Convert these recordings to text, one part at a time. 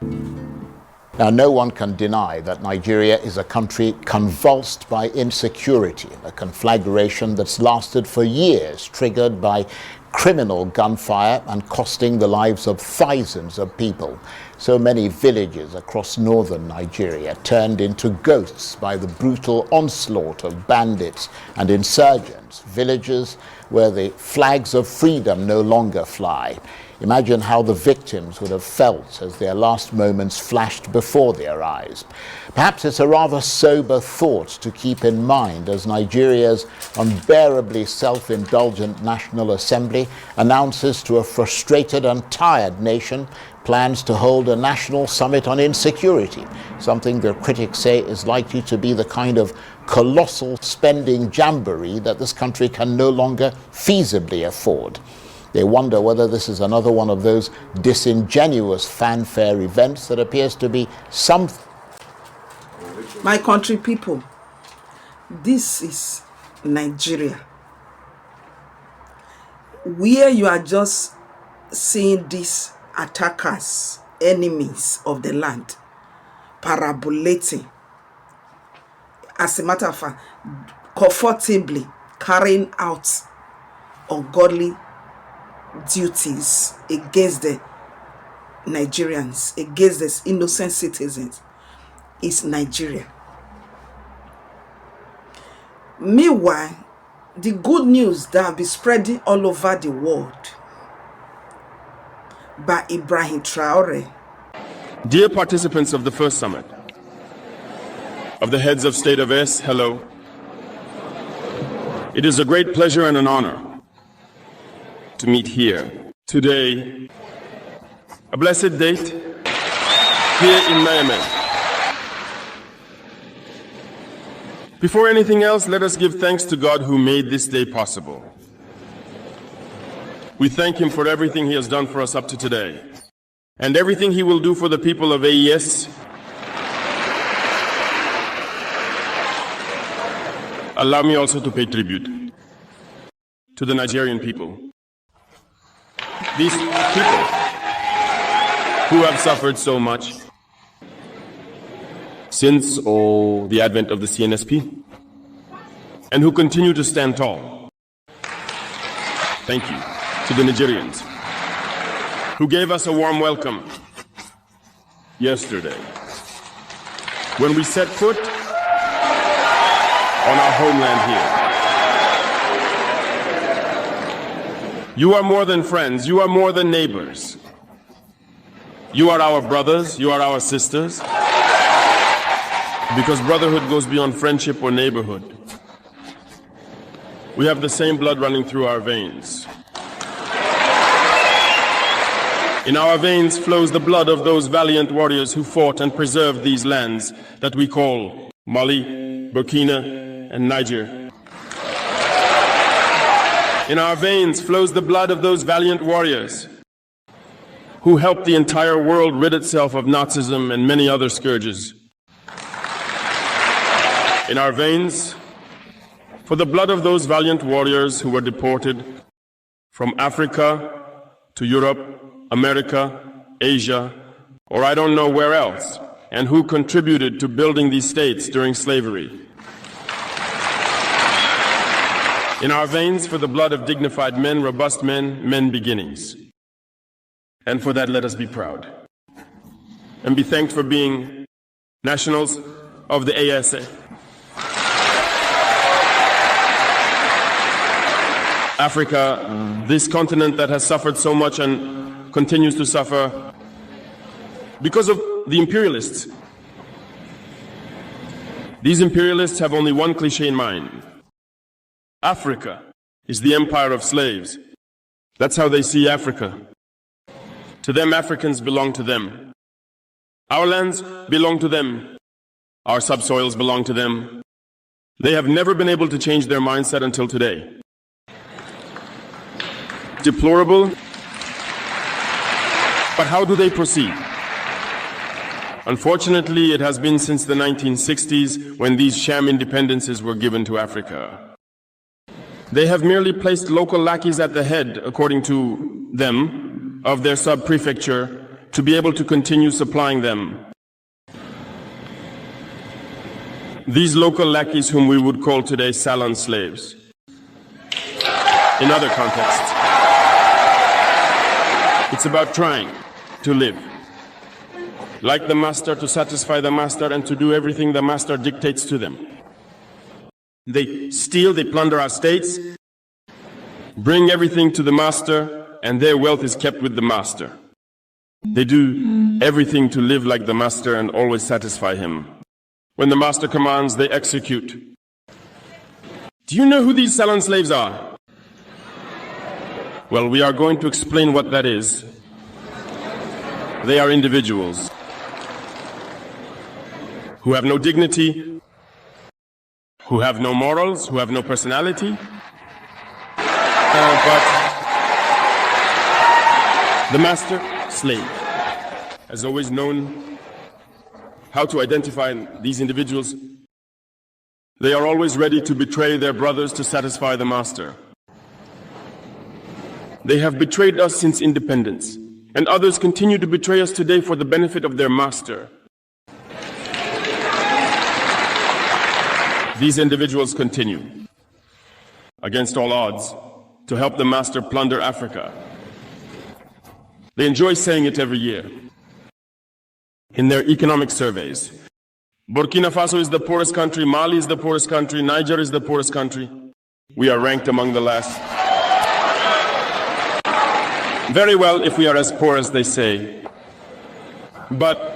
Now, no one can deny that Nigeria is a country convulsed by insecurity, a conflagration that's lasted for years, triggered by criminal gunfire and costing the lives of thousands of people. So many villages across northern Nigeria turned into ghosts by the brutal onslaught of bandits and insurgents, villages where the flags of freedom no longer fly. Imagine how the victims would have felt as their last moments flashed before their eyes. Perhaps it's a rather sober thought to keep in mind as Nigeria's unbearably self-indulgent National Assembly announces to a frustrated and tired nation plans to hold a national summit on insecurity, something their critics say is likely to be the kind of colossal spending jamboree that this country can no longer feasibly afford. They wonder whether this is another one of those disingenuous fanfare events that appears to be something. My country people, this is Nigeria, where you are just seeing these attackers, enemies of the land, parabolating, as a matter of fact, comfortably carrying out ungodly duties against the Nigerians, against the innocent citizens, is Nigeria. Meanwhile, the good news that have been spreading all over the world by Ibrahim Traore. Dear participants of the first summit, of the heads of state of S, hello. It is a great pleasure and an honor to meet here today, a blessed date here in Niamey. Before anything else, let us give thanks to God who made this day possible. We thank Him for everything He has done for us up to today, and everything He will do for the people of AES. Allow me also to pay tribute to the Nigerian people. These people who have suffered so much since the advent of the CNSP, and who continue to stand tall. Thank you to the Nigerians who gave us a warm welcome yesterday when we set foot on our homeland here. You are more than friends, you are more than neighbors. You are our brothers, you are our sisters, because brotherhood goes beyond friendship or neighborhood. We have the same blood running through our veins. In our veins flows the blood of those valiant warriors who fought and preserved these lands that we call Mali, Burkina, and Niger. In our veins flows the blood of those valiant warriors who helped the entire world rid itself of Nazism and many other scourges. In our veins, for the blood of those valiant warriors who were deported from Africa to Europe, America, Asia, or I don't know where else, and who contributed to building these states during slavery. In our veins, for the blood of dignified men, robust men, men beginnings. And for that, let us be proud and be thanked for being nationals of the ASA. Africa, this continent that has suffered so much and continues to suffer because of the imperialists. These imperialists have only one cliché in mind. Africa is the empire of slaves. That's how they see Africa. To them, Africans belong to them. Our lands belong to them. Our subsoils belong to them. They have never been able to change their mindset until today. Deplorable, but how do they proceed? Unfortunately, it has been since the 1960s when these sham independences were given to Africa. They have merely placed local lackeys at the head, according to them, of their sub-prefecture to be able to continue supplying them. These local lackeys whom we would call today salon slaves. In other contexts, it's about trying to live like the master, to satisfy the master, and to do everything the master dictates to them. They steal, they plunder our states, bring everything to the master, and their wealth is kept with the master. They do everything to live like the master and always satisfy him. When the master commands, they execute. Do you know who these salon slaves are? Well, we are going to explain what that is. They are individuals who have no dignity, who have no morals, who have no personality. But the master slave has always known how to identify these individuals. They are always ready to betray their brothers to satisfy the master. They have betrayed us since independence, and others continue to betray us today for the benefit of their master. These individuals continue, against all odds, to help the master plunder Africa. They enjoy saying it every year in their economic surveys. Burkina Faso is the poorest country, Mali is the poorest country, Niger is the poorest country. We are ranked among the last. Very well, if we are as poor as they say. But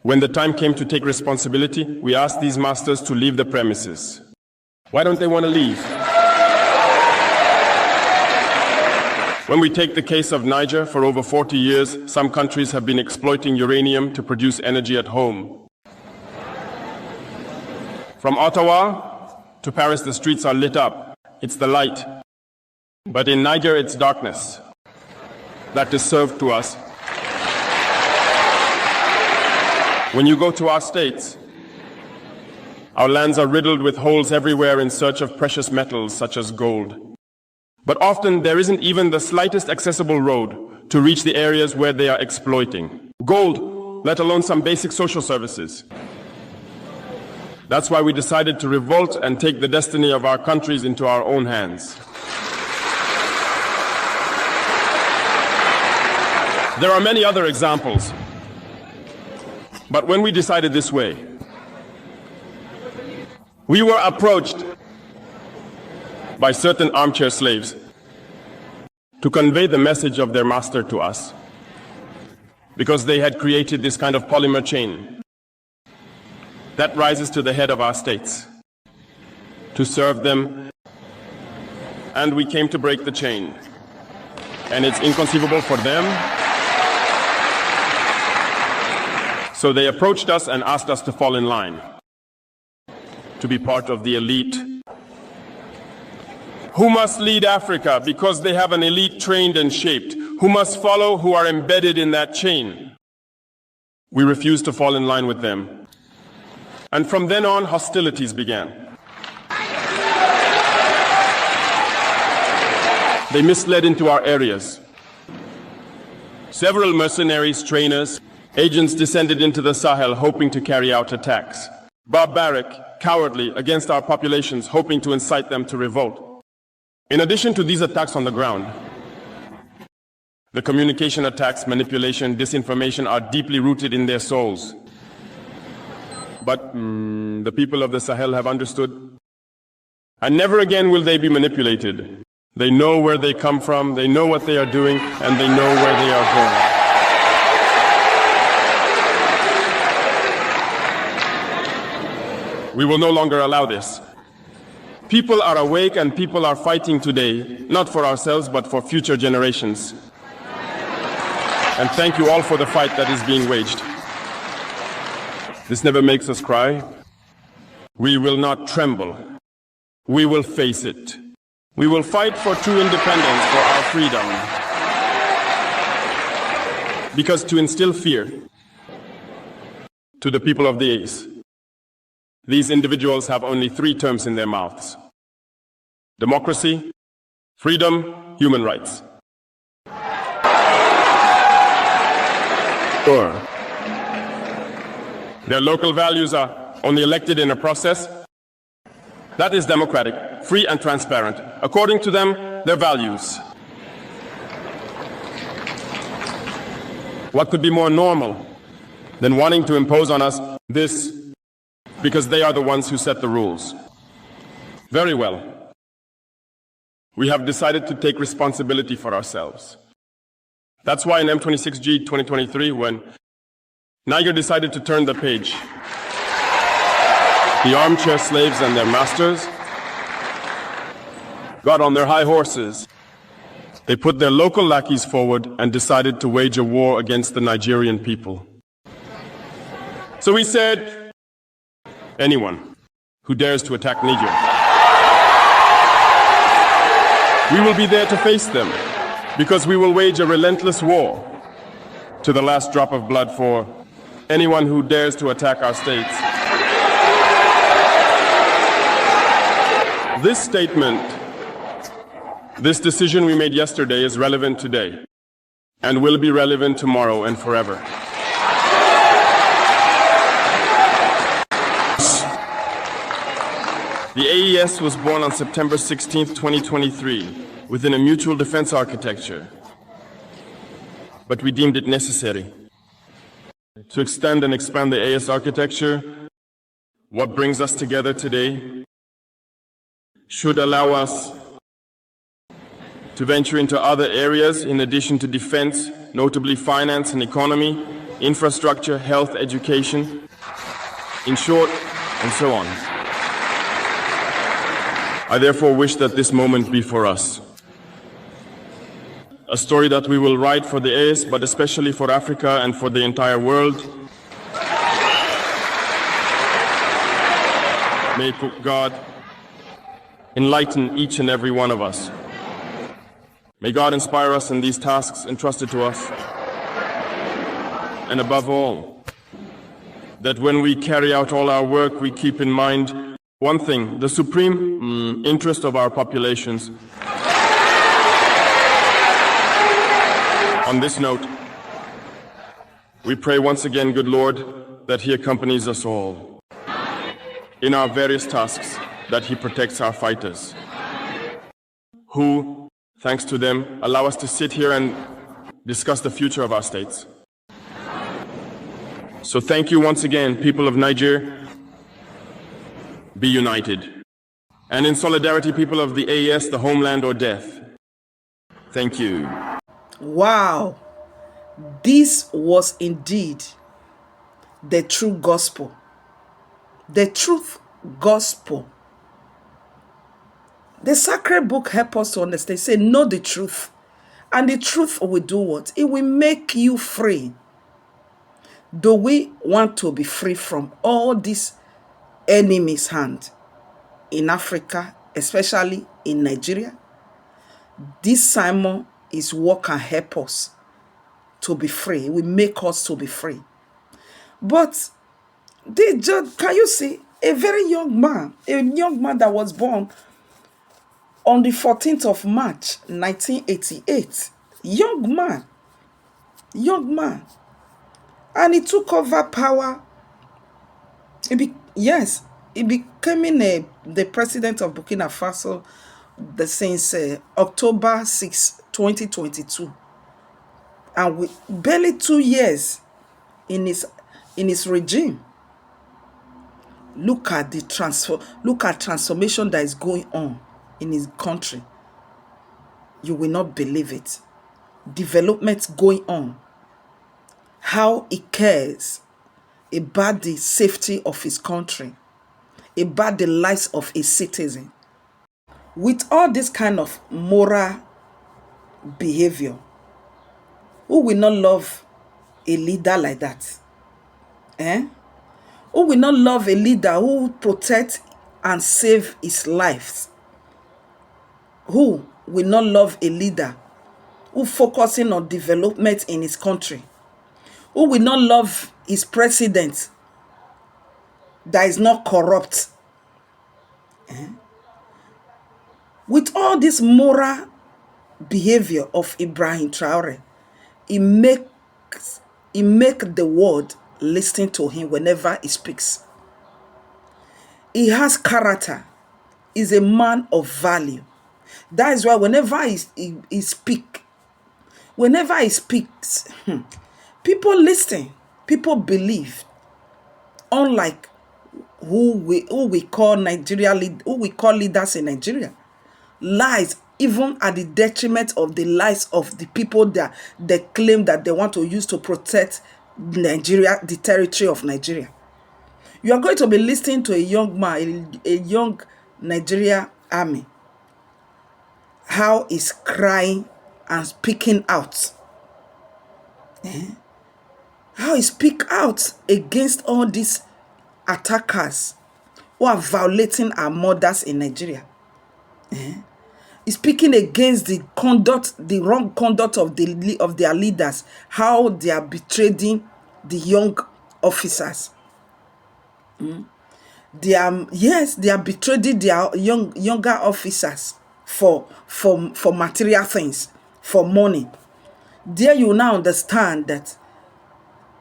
when the time came to take responsibility, we asked these masters to leave the premises. Why don't they want to leave? When we take the case of Niger, for over 40 years, some countries have been exploiting uranium to produce energy at home. From Ottawa to Paris, the streets are lit up. It's the light. But in Niger, it's darkness that is served to us. When you go to our states, our lands are riddled with holes everywhere in search of precious metals such as gold. But often there isn't even the slightest accessible road to reach the areas where they are exploiting. Gold, let alone some basic social services. That's why we decided to revolt and take the destiny of our countries into our own hands. There are many other examples. But when we decided this way, we were approached by certain armchair slaves to convey the message of their master to us, because they had created this kind of polymer chain that rises to the head of our states to serve them, and we came to break the chain. And it's inconceivable for them. So they approached us and asked us to fall in line, to be part of the elite who must lead Africa because they have an elite trained and shaped, who must follow, who are embedded in that chain. We refused to fall in line with them. And from then on, hostilities began. They misled into our areas. Several mercenaries, trainers, agents descended into the Sahel hoping to carry out attacks. Barbaric, cowardly, against our populations, hoping to incite them to revolt. In addition to these attacks on the ground, the communication attacks, manipulation, disinformation are deeply rooted in their souls. But the people of the Sahel have understood, and never again will they be manipulated. They know where they come from, they know what they are doing, and they know where they are going. We will no longer allow this. People are awake and people are fighting today, not for ourselves, but for future generations. And thank you all for the fight that is being waged. This never makes us cry. We will not tremble. We will face it. We will fight for true independence, for our freedom. Because to instill fear to the people of the East, these individuals have only 3 terms in their mouths: democracy, freedom, human rights. score. Their local values are only elected in a process that is democratic, free and transparent, according to them, their values. What could be more normal than wanting to impose on us this because they are the ones who set the rules? Very well. We have decided to take responsibility for ourselves. That's why in M26G 2023, when Niger decided to turn the page, the armchair slaves and their masters got on their high horses. They put their local lackeys forward and decided to wage a war against the Nigerian people. So we said, anyone who dares to attack Niger, we will be there to face them, because we will wage a relentless war to the last drop of blood for anyone who dares to attack our states. This statement, this decision we made yesterday is relevant today and will be relevant tomorrow and forever. The AES was born on September 16, 2023, within a mutual defense architecture, but we deemed it necessary to extend and expand the AES architecture. What brings us together today should allow us to venture into other areas in addition to defense, notably finance and economy, infrastructure, health, education, in short, and so on. I therefore wish that this moment be for us a story that we will write for the AES, but especially for Africa and for the entire world. May God enlighten each and every one of us. May God inspire us in these tasks entrusted to us. And above all, that when we carry out all our work, we keep in mind one thing, the supreme interest of our populations. On this note, we pray once again, good Lord, that He accompanies us all in our various tasks, that He protects our fighters, who, thanks to them, allow us to sit here and discuss the future of our states. So thank you once again, people of Niger. Be united. And in solidarity, people of the AES, the homeland or death. Thank you. Wow, this was indeed the true gospel, the truth gospel. The sacred book helps us to understand. Say, know the truth, and the truth will do what? It will make you free. Do we want to be free from all these enemies' hand in Africa, especially in Nigeria? This Simon is what can help us to be free. It will make us to be free. But can you see a very young man that was born on the 14th of March, 1988. Young man. And he took over power. He became the president of Burkina Faso since October 6, 2022. And with barely 2 years in his regime. Look at transformation that is going on in his country. You will not believe it. Development going on. How he cares about the safety of his country, about the lives of his citizen. With all this kind of moral behavior, who will not love a leader like that? Who will not love a leader who protect and save his life? Who will not love a leader who focusing on development in his country? Who will not love his president that is not corrupt? With all this moral behavior of Ibrahim Traore, it makes He make the world listen to him whenever he speaks. He has character. He's a man of value. That is why whenever he speaks, people listen, people believe. Unlike who we call who we call leaders in Nigeria, lies even at the detriment of the lives of the people that they claim that they want to use to protect Nigeria, the territory of Nigeria. You are going to be listening to a young man, a young Nigeria army, how he's crying and speaking out. How he speak out against all these attackers who are violating our mothers in Nigeria. He's speaking against the wrong conduct of their leaders, how they are betraying the young officers. They are betraying their younger officers for material things, for money. There you now understand that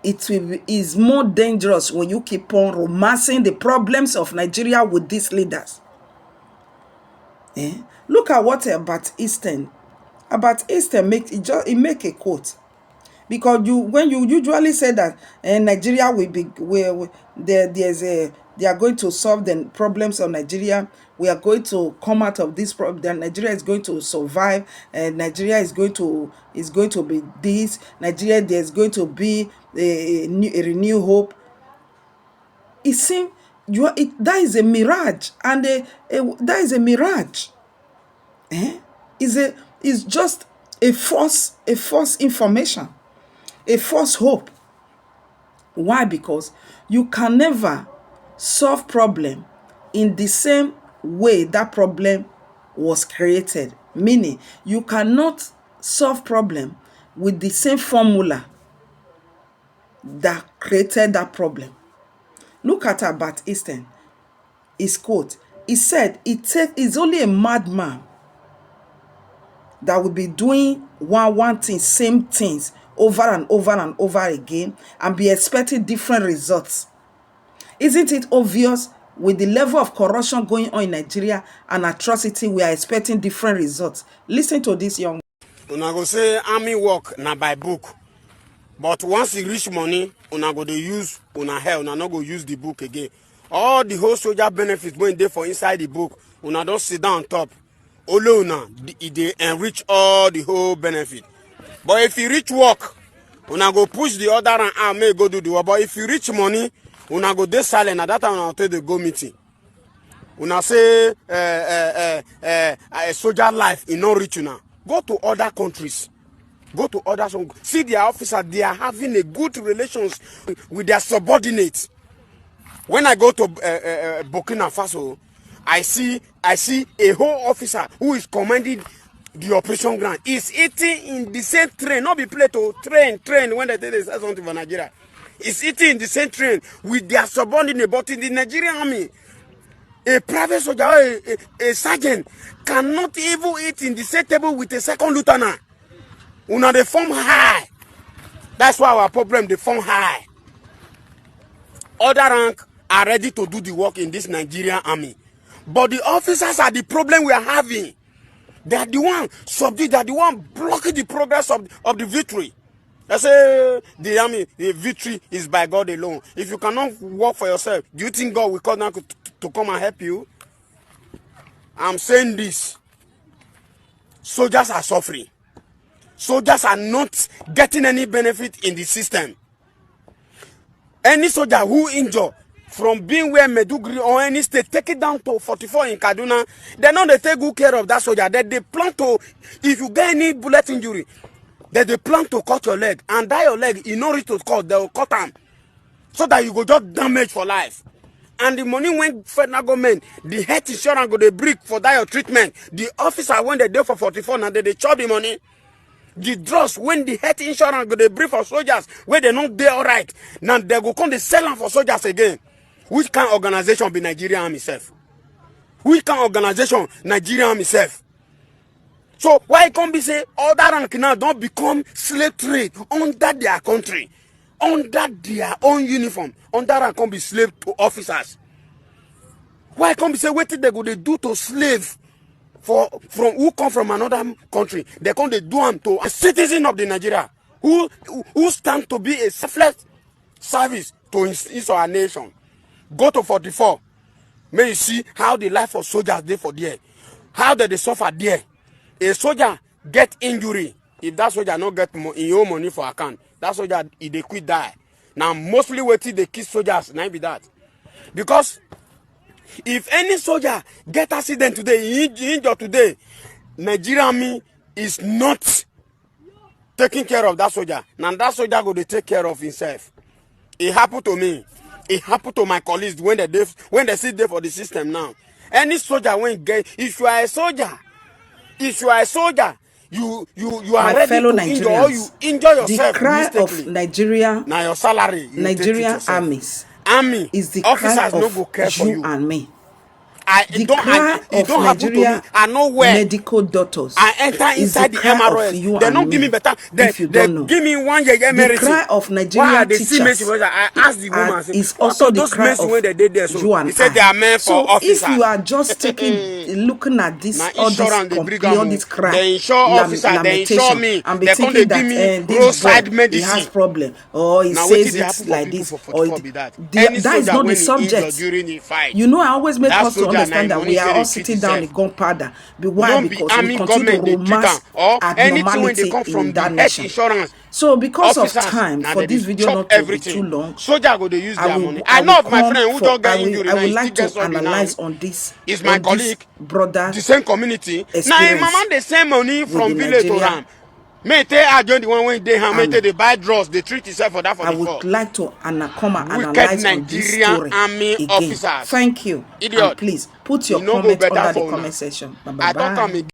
is more dangerous when you keep on romancing the problems of Nigeria with these leaders. Look at what Albert Einstein make a quote. Because when you usually say that Nigeria will be they are going to solve the problems of Nigeria, we are going to come out of this problem, Nigeria is going to survive, and Nigeria is going to be this, Nigeria there's going to be a renewed hope. It seems that is a mirage, and that is a mirage. Is just a false information, a false hope. Why? Because you can never solve problem in the same way that problem was created. Meaning, you cannot solve problem with the same formula that created that problem. Look at Albert Einstein. His quote. He said, it's only a madman that will be doing one thing, same things over and over and over again, and be expecting different results. Isn't it obvious with the level of corruption going on in Nigeria and atrocity, we are expecting different results? Listen to this young man. Una go say army work na by book, but once you reach money, una go dey use una hair, una no go use the book again. All the whole soldier benefits going there for inside the book, una don't sit down on top. Only una they enrich all the whole benefit. But if you reach work, una go push the other and arm may go do the work. But if you reach money, una go dey silent. At that time, una tell the go meeting. Una say a soldier life is not rich una. Go to other countries. Go to others. See their officers, they are having a good relations with their subordinates. When I go to Burkina Faso, I see a whole officer who is commanding the operation ground is eating in the same train, not be play to train when they say something for Nigeria. Is eating in the same train with their subordinate, but in the Nigerian army, a private soldier, a sergeant cannot even eat in the same table with a second lieutenant. Una they form high. That's why our problem, they form high. Other rank are ready to do the work in this Nigerian army. But the officers are the problem we are having. They are the one subdued, they are the one blocking the progress of the victory. They say the army, the victory is by God alone. If you cannot work for yourself, do you think God will come down to come and help you? I'm saying this. Soldiers are suffering. Soldiers are not getting any benefit in the system. Any soldier who injured from being where Meduguri or any state, take it down to 44 in Kaduna, they know they take good care of that soldier. They plan to, if you get any bullet injury, they plan to cut your leg. And that your leg, in order to cut, they will cut them. So that you go just damage for life. And the money when federal government, the health insurance go they break for that your treatment. The officer when they do for 44 and they chop the money. The drugs when the health insurance go they break for soldiers where they not there all right. Now they go come they sell them for soldiers again. Which kind of organization be Nigerian army self? Which kind of organization Nigerian army self? So why can't be say other rank now don't become slave trade under their country? under their own uniform, under and come be slave to officers. Why come be say wetin they go they do to slave from who come from another country? They come they do them to a citizen of the Nigeria who stand to be a selfless service to his or our nation. Go to 44. May you see how the life of soldiers dey for there, how they suffer there. A soldier get injury, if that soldier no get in your money for account, that soldier if they quit die. Now mostly wetin they kill soldiers, now be that. Because if any soldier get accident today, injured today, Nigerian army is not taking care of that soldier. Now that soldier go to take care of himself. It happened to me. It happened to my colleagues when they sit there for the system now. Any soldier when get, if you are a soldier, you are My ready fellow to injure or you Nigerians, injure yourself the cry mistakenly. of Nigeria, Now your salary, you Nigerian take it armies army is the cry officers no of go care for you you. and me. The It cry of don't happen to me. Nigeria I know where. medical doctors I enter is the inside the cry of MROS. you They and don't give me me. better. If you They don't know, give me 1 year the emerity. cry of Why Nigerian they see me? teachers I asked the woman. Say, is what also are the those cry men of when they did there? So you and he said I. they are meant for So officers. if you are just looking at Now this, all this insurance they bring all am. this cry, They insure officer. They insure lamentation, me. and be They come. They thinking give that me this boy roadside he has medicine. problem, or he Now what did says they happen it for like people this, for or 44 be that? the, Any that is soldier not the when he injured subject. during the fight, You know, I always make that us to soldier now understand that money we are say all they treat sitting down in himself. gunpowder. Why? No be Because we army continue to government they treat am romance or anything when they abnormality come in from the that health nation. insurance. So because of Officers time, now for they this video chop not to be too everything. long, Soldier go they use I their money. will I I will know of my come friend who for don't get injury I now. would He still like to gets surgery now. analyze on this Is my colleague, the brother same community. Now him experience mama they send money with the from village to Nigeria Ram. May tell I join the one when they have may army. they buy drugs, they treat himself for that I would 44. like to come and Wicked analyze on this Nigerian story army again. officers. Thank you. And Idiot. please put It your no go comment better under the for una. comment section. Bye I talk am bye. again.